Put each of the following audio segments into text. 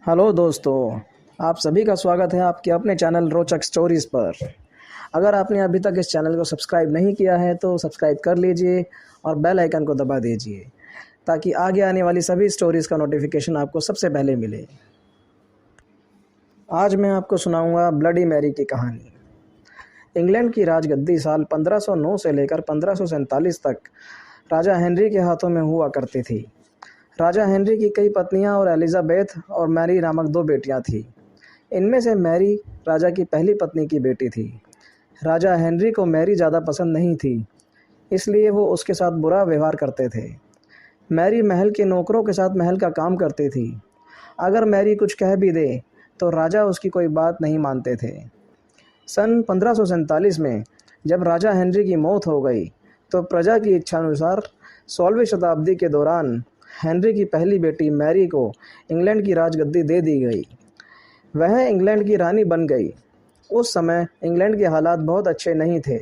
Hello दोस्तों, आप सभी का स्वागत है आपके अपने चैनल रोचक स्टोरीज़ पर। अगर आपने अभी तक इस चैनल को सब्सक्राइब नहीं किया है तो सब्सक्राइब कर लीजिए और बेल आइकन को दबा दीजिए ताकि आगे आने वाली सभी स्टोरीज़ का नोटिफिकेशन आपको सबसे पहले मिले। आज मैं आपको सुनाऊंगा ब्लडी मैरी की कहानी। इंग्लैंड की राजगद्दी साल 1509 से लेकर 1547 तक राजा हेनरी के हाथों में हुआ करती थी। राजा हेनरी की कई पत्नियां और एलिजाबेथ और मैरी नामक दो बेटियां थीं। इनमें से मैरी राजा की पहली पत्नी की बेटी थी। राजा हेनरी को मैरी ज़्यादा पसंद नहीं थी, इसलिए वो उसके साथ बुरा व्यवहार करते थे। मैरी महल के नौकरों के साथ महल का काम करती थी। अगर मैरी कुछ कह भी दे तो राजा उसकी कोई बात नहीं मानते थे। सन 1547 में जब राजा हेनरी की मौत हो गई तो प्रजा की इच्छानुसार 16वीं शताब्दी के दौरान हेनरी की पहली बेटी मैरी को इंग्लैंड की राजगद्दी दे दी गई। वह इंग्लैंड की रानी बन गई। उस समय इंग्लैंड के हालात बहुत अच्छे नहीं थे।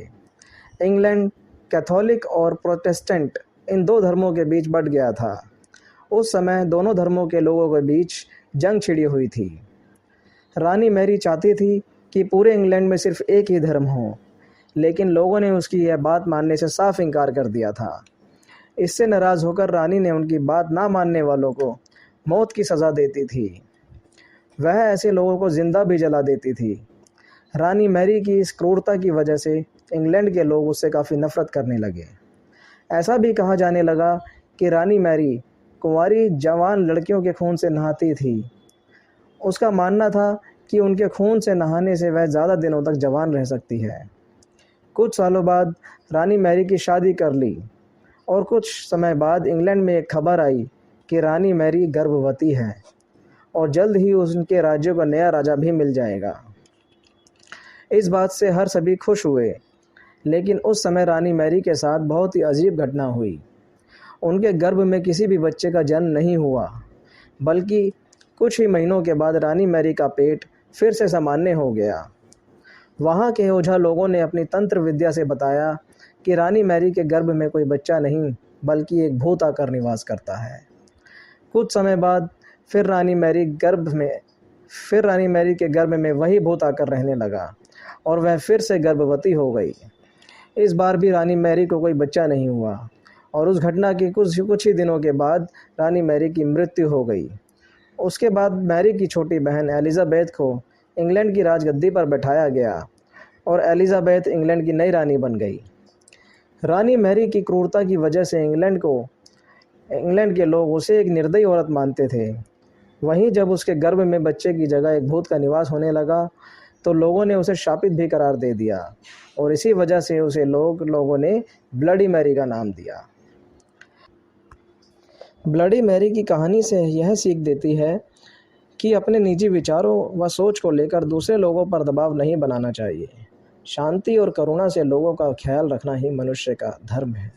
इंग्लैंड कैथोलिक और प्रोटेस्टेंट इन दो धर्मों के बीच बंट गया था। उस समय दोनों धर्मों के लोगों के बीच जंग छिड़ी हुई थी। रानी मैरी चाहती थी कि पूरे इंग्लैंड में सिर्फ एक ही धर्म हो, लेकिन लोगों ने उसकी यह बात मानने से साफ इनकार कर दिया था। इससे नाराज़ होकर रानी ने उनकी बात ना मानने वालों को मौत की सज़ा देती थी। वह ऐसे लोगों को जिंदा भी जला देती थी। रानी मैरी की इस क्रूरता की वजह से इंग्लैंड के लोग उससे काफ़ी नफरत करने लगे। ऐसा भी कहा जाने लगा कि रानी मैरी कुंवारी जवान लड़कियों के खून से नहाती थी। उसका मानना था कि उनके खून से नहाने से वह ज़्यादा दिनों तक जवान रह सकती है। कुछ सालों बाद रानी मैरी की शादी कर ली और कुछ समय बाद इंग्लैंड में एक खबर आई कि रानी मैरी गर्भवती है और जल्द ही उनके राज्य को नया राजा भी मिल जाएगा। इस बात से हर सभी खुश हुए, लेकिन उस समय रानी मैरी के साथ बहुत ही अजीब घटना हुई। उनके गर्भ में किसी भी बच्चे का जन्म नहीं हुआ, बल्कि कुछ ही महीनों के बाद रानी मैरी का पेट फिर से सामान्य हो गया। वहाँ के ओझा लोगों ने अपनी तंत्र विद्या से बताया कि रानी मैरी के गर्भ में कोई बच्चा नहीं बल्कि एक भूत आकर निवास करता है। कुछ समय बाद फिर रानी मैरी के गर्भ में वही भूत आकर रहने लगा और वह फिर से गर्भवती हो गई। इस बार भी रानी मैरी को कोई बच्चा नहीं हुआ और उस घटना के कुछ ही दिनों के बाद रानी मैरी की मृत्यु हो गई। उसके बाद मैरी की छोटी बहन एलिजाबेथ को इंग्लैंड की राजगद्दी पर बैठाया गया और एलिजाबेथ इंग्लैंड की नई रानी बन गई। रानी मैरी की क्रूरता की वजह से इंग्लैंड के लोग उसे एक निर्दयी औरत मानते थे। वहीं जब उसके गर्भ में बच्चे की जगह एक भूत का निवास होने लगा तो लोगों ने उसे शापित भी करार दे दिया और इसी वजह से उसे लोगों ने ब्लडी मैरी का नाम दिया। ब्लडी मैरी की कहानी से यह सीख देती है कि अपने निजी विचारों व सोच को लेकर दूसरे लोगों पर दबाव नहीं बनाना चाहिए। शांति और करुणा से लोगों का ख्याल रखना ही मनुष्य का धर्म है।